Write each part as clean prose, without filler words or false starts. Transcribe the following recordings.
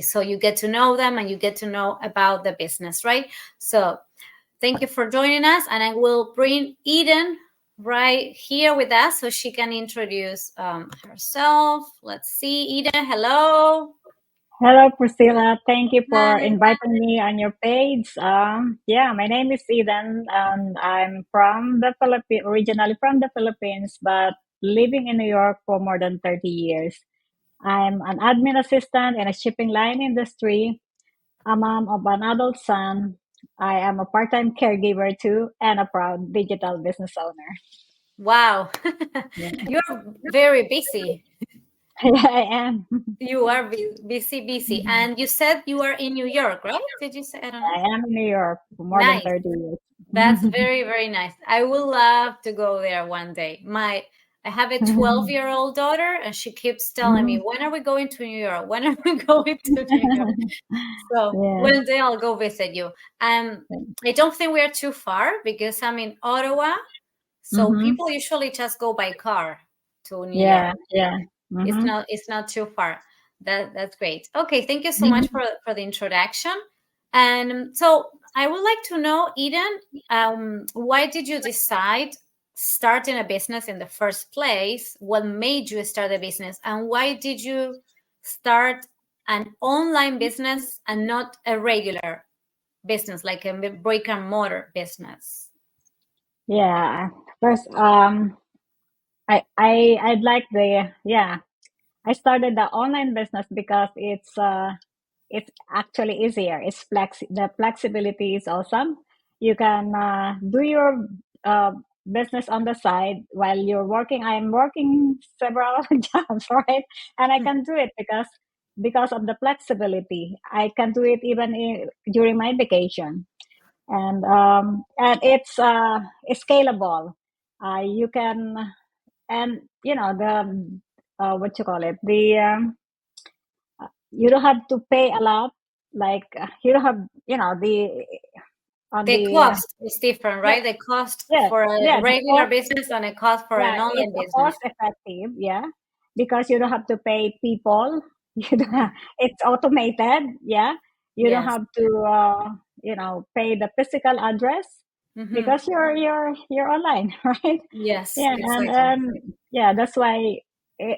So you get to know them and you get to know about the business, right? So thank you for joining us. And I will bring Eden right here with us so she can introduce herself. Let's see, Eden, hello. Hello, Priscilla. Thank you for Hi. inviting me on your page. My name is Eden, and I'm from the Philippines, originally from the Philippines, but living in New York for more than 30 years. I'm an admin assistant in a shipping line industry, a mom of an adult son. I am a part-time caregiver too, and a proud digital business owner. Wow. Yeah, You're very busy. I am. You are busy. And you said you are in New York, right? Did you say? I don't know. I am in New York for more than Nice. 30 years. That's very, very nice. I would love to go there one day. I have a 12-year-old daughter, and she keeps telling me, when are we going to New York? When are we going to New York? So Yeah. one day I'll go visit you. I don't think we're too far because I'm in Ottawa. So Mm-hmm. people usually just go by car to New York. Yeah, yeah. Mm-hmm. It's not too far. That's great. Okay, thank you so much Mm-hmm. for the introduction. And so I would like to know, Eden, why did you decide starting a business in the first place? What made you start a business, and why did you start an online business and not a regular business like a brick and mortar business? Yeah. First, I'd like I started the online business because it's actually easier. The flexibility is awesome. You can do your uh business on the side while you're working. I'm working several jobs, right? And I can do it because of the flexibility. I can do it even during my vacation. And it's scalable. You can, and you know the what you call it, the you don't have to pay a lot, like you don't have, the on The the cost is different, yeah, right? The cost yeah, for a yeah, the regular cost. business and a cost for Yeah, an it's online a business. cost effective, yeah, because you don't have to pay people. You don't it's automated, yeah. You don't Yes. have to pay the physical address Mm-hmm. because you're online, right? Yes, Yeah, exactly. yeah, that's why,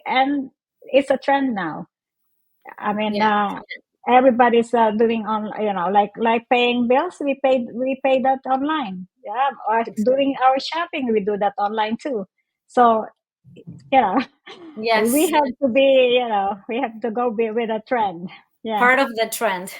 and it's a trend now. I mean, Yeah. everybody's doing on, like paying bills. We pay that online. Yeah, or Exactly. doing our shopping, we do that online too. So yeah, we Yes, have to be, we have to go with a trend. Yeah, part of the trend.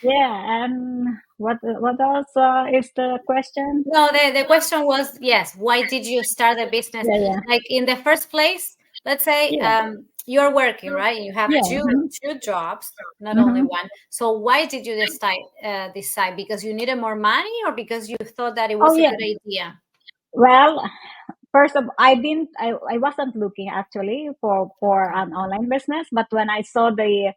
yeah. And what else is the question? No, the question was, yes, why did you start a business? Yeah, yeah, Like in the first place, let's say yeah, you're working, right? You have yeah. two jobs, not only Hmm. one. So why did you decide? Because you needed more money, or because you thought that it Oh was a yeah. good idea? Well, first of I wasn't looking actually for Okay. an online business, but when I saw the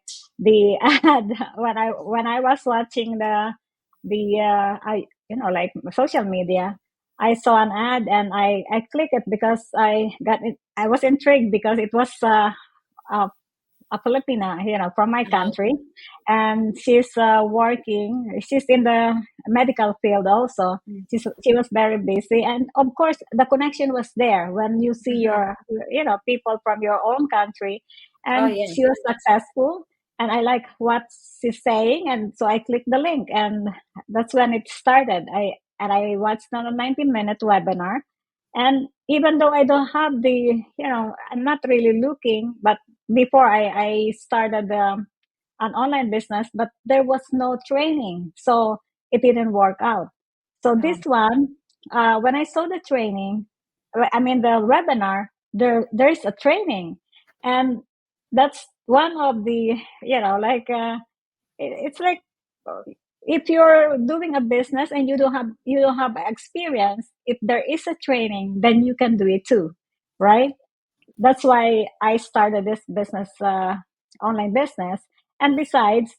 ad, when I was watching the I like social media, I saw an ad and I clicked it because I was intrigued because it was uh, a Filipina, from my country, Okay. and she's working. She's in the medical field also. She was very busy, and of course, the connection was there when you see Mm-hmm. people from your own country, Oh, and yeah. she was successful. And I like what she's saying, and so I clicked the link, and that's when it started. I watched on a 90-minute webinar, and even though I don't have I'm not really looking, but before I started an online business, but there was no training, so it didn't work out. So this Oh, one, when I saw the training, I mean the webinar, there's a training, and that's one of the it's like, uh, if you're doing a business and you don't have experience, if there is a training, then you can do it too, right? That's why I started this business, online business. And besides,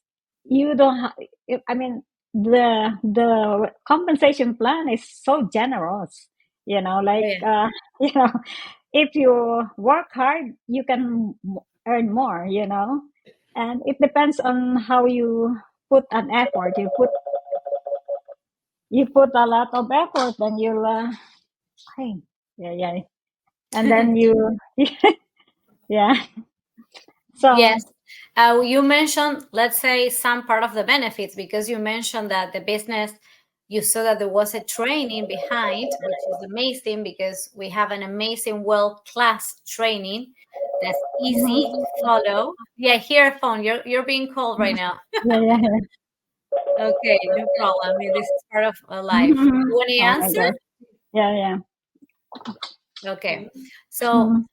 you don't have, I mean, the compensation plan is so generous, like, yeah. you know, if you work hard, you can earn more, And it depends on how you put an effort. You put a lot of effort, and you'll hey, yeah, and then you yeah. So Yes. You mentioned, let's say, some part of the benefits, because you mentioned that the business, you saw that there was a training behind, which is amazing because we have an amazing world-class training that's easy mhm. to follow. Yeah, here, phone. You're being called right now. Yeah. Okay, no problem. I mean, this is part of life. Mhm. You want to Oh my answer? gosh. Yeah. Okay. So Mhm.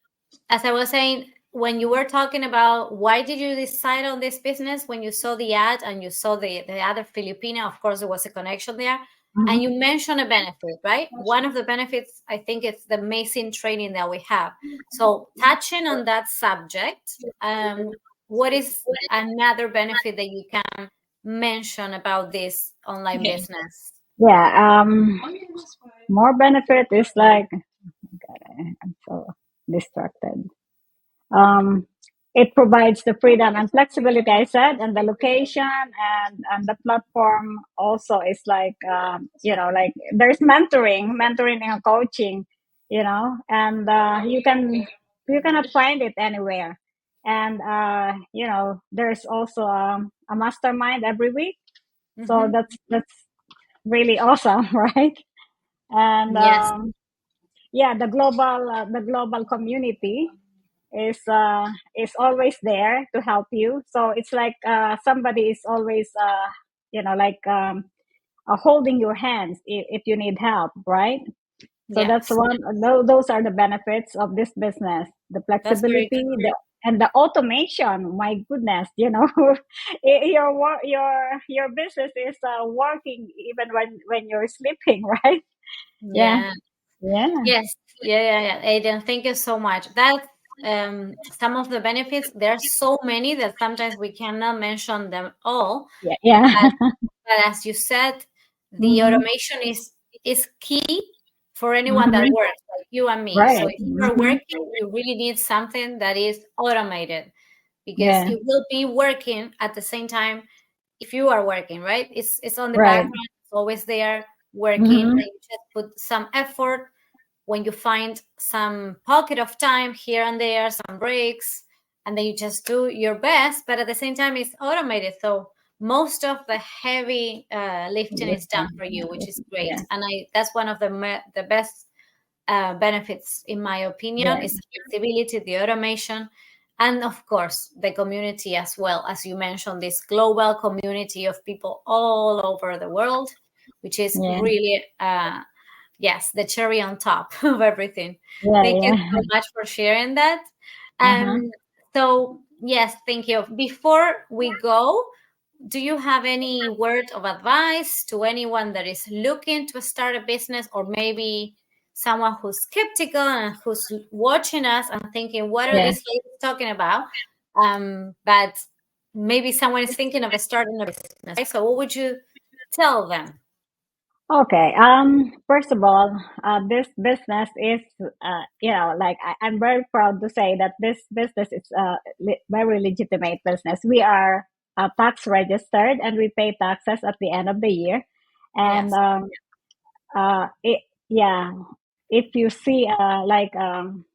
as I was saying, when you were talking about why did you decide on this business, when you saw the ad and you saw the other Filipina, of course, there was a connection there. And Mhm. you mentioned a benefit, right? One of the benefits, I think, it's the amazing training that we have. So, touching on that subject, what is another benefit that you can mention about this online business? Yeah. More benefit is like, God, I'm so distracted. Um, it provides the freedom and flexibility I said, and the location, and the platform also is like, like there's mentoring and coaching, and you cannot find it anywhere. And there's also a mastermind every week, so Mm-hmm. that's really awesome, right? And Yes, yeah, the global community is always there to help you. So it's like somebody is always like holding your hands if you need help, right? So that's yes, one. Those are the benefits of this business: the that's very flexibility, true. and the automation. My goodness, your business is working even when you're sleeping, right? Yeah, Yeah. yeah, Yes, yeah. Aiden, thank you so much. That some of the benefits, there are so many that sometimes we cannot mention them all. yeah, yeah. But, but as you said, the hmm automation is key for anyone that hmm works, like you and me. So Right. if you are working, you really need something that is automated because Yeah. it will be working at the same time if you are working, right? It's on the Right. background, it's always there working, and hmm you just put some effort when you find some pocket of time here and there, some breaks, and then you just do your best, but at the same time, it's automated. So most of the heavy lifting is done for you, which is great. Yeah. And that's one of the best benefits, in my opinion, Yeah. is the flexibility, the automation, and of course, the community as well. As you mentioned, this global community of people all over the world, which is Yeah. really yes, the cherry on top of everything. Yeah. Thank you Yeah. so much for sharing that. Uh-huh. So yes, thank you. Before we go, do you have any word of advice to anyone that is looking to start a business, or maybe someone who's skeptical and who's watching us and thinking, what are Yeah. these ladies talking about? But maybe someone is thinking of starting a business, right? So what would you tell them? Okay. First of all, this business is, like I'm very proud to say that this business is a very legitimate business. We are tax registered, and we pay taxes at the end of the year. And Yes. yeah, if you see an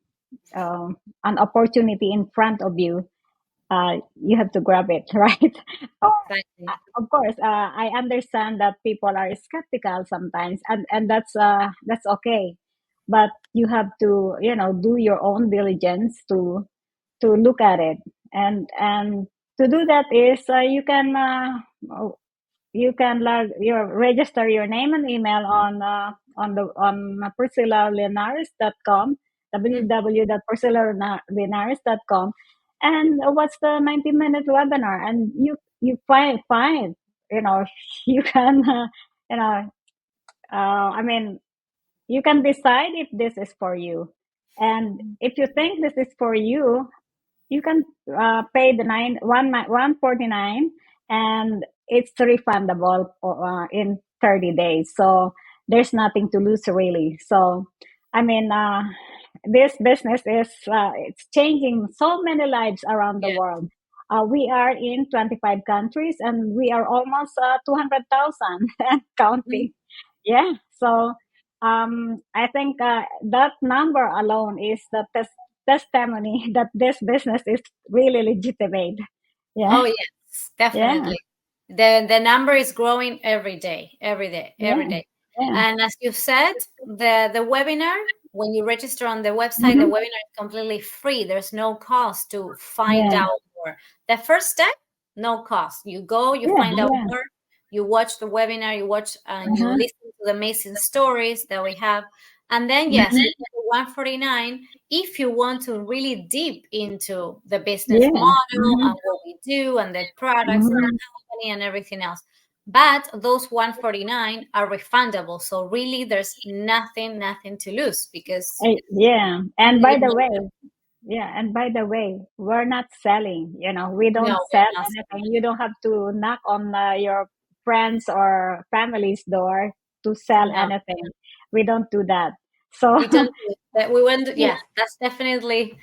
opportunity in front of you, you have to grab it, right? Oh, Exactly. of course, I understand that people are skeptical sometimes, and that's okay. But you have to, do your own diligence to look at it, and to do that is you can register your name and email on PriscillaLinares.com, Mm. www.PriscillaLinares.com, and what's the 90-minute webinar, and you find you can I mean, you can decide if this is for you, and if you think this is for you, you can pay the 149, and it's refundable in 30 days. So there's nothing to lose really. So I mean, this business is it's changing so many lives around the Yeah. world. We are in 25 countries and we are almost 200,000 and counting. Yeah. So I think that number alone is the testimony that this business is really legitimate. Yeah. Oh yes, Yeah. definitely. The number is growing every day, every day, every Yeah. day. Yeah. And as you said, the webinar, when you register on the website, the Mhm. webinar is completely free. There's no cost to find Yeah. out more. The first step, no cost. You go, you Yeah. find out Yeah. more, you watch the webinar, you watch and you Uh-huh. listen to the amazing stories that we have. And then yes, Mhm. you pay the 149 if you want to really deep into the business Yeah. model Mhm. and what we do and the products and the Mhm. company and everything else. But those 149 are refundable. So really there's nothing to lose because Yeah. And you by the know, way, yeah, and by the way, we're not selling, we no, don't we're sell not. anything. You don't have to knock on your friends or family's door to sell No, anything. We don't do that. So, we don't do that. We went, yeah, that's definitely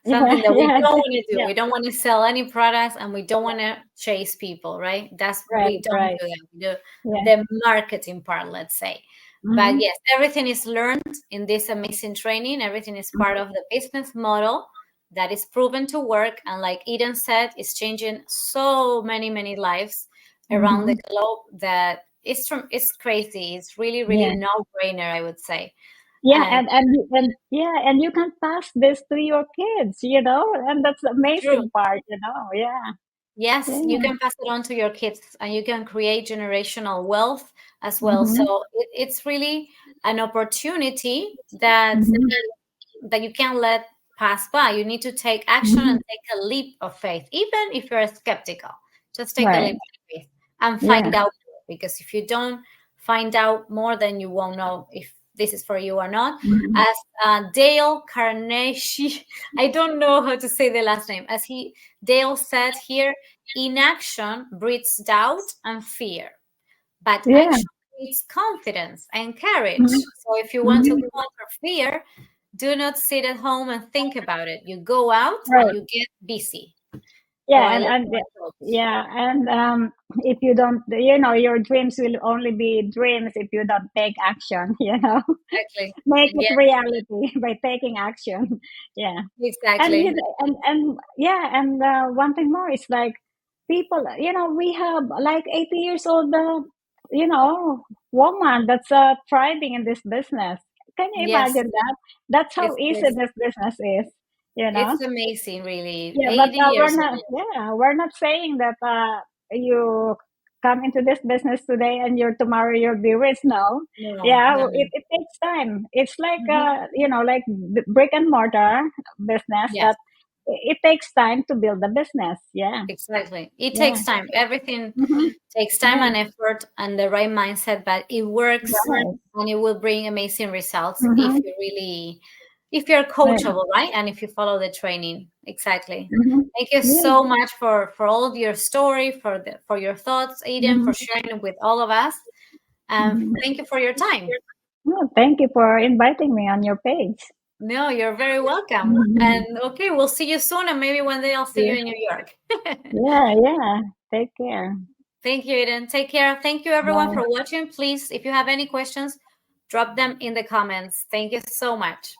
yeah, something that we yeah, don't want to do. yeah, We don't want to sell any products and we don't want to chase people, right? right, We don't right. do that. We do Yeah. the marketing part, let's say. But Mm-hmm. yes, everything is learned in this amazing training. Everything is part of the business model that is proven to work. And like Eden said, it's changing so many lives around Mm-hmm. the globe that it's crazy. It's really, really Yeah. no-brainer, I would say. Yeah, And and yeah, and you can pass this to your kids, and that's the true. amazing part, Yeah. Yes, you Yeah. can pass it on to your kids and you can create generational wealth as well. Mm-hmm. So it's really an opportunity that Mm-hmm. you can't let pass by. You need to take action Mm-hmm. and take a leap of faith, even if you're skeptical. Just take the Right. leap of faith and Yeah. find out more, because if you don't find out more, then you won't know if this is for you or not. Mhm. As Dale Carnegie, I don't know how to say the last name. Dale said here, inaction breeds doubt and fear, but Yeah. action breeds confidence and courage. Mhm. So if you want to Mhm. conquer fear, do not sit at home and think about it. You go out and Right. you get busy. So Yeah, I and like and that quote. yeah, and if you don't, your dreams will only be dreams if you don't take action. Exactly. Make it Yes, reality by taking action. Yeah, and exactly. yeah, and one thing more is like people. We have like 80 years old. Woman that's thriving in this business. Can you Yes, imagine that? That's how it's easy it's this business is. You know. it's amazing, really. Yeah, but 80 years old. we're not saying that you come into this business today and tomorrow you'll be rich. No, No, yeah, no. it takes time. It's like Mhm. like brick and mortar business Yes. that it takes time to build the business. Yeah, Exactly. It yeah, takes time. Everything hmm takes time yeah, and effort and the right mindset, but it works right, and it will bring amazing results hmm if you're right, coachable, right? And if you follow the training. Exactly. hmm Thank you yeah, so much for all of your story, for your thoughts, Aiden, hmm for sharing it with all of us. And hmm thank you for your time. Well, thank you for inviting me on your page. No, you're very welcome. Mhm. And okay, we'll see you soon and maybe one day I'll see you Yeah, in New York. yeah, yeah. Take care. Thank you, Eden. Take care. Thank you, everyone, Bye. for watching. Please, if you have any questions, drop them in the comments. Thank you so much.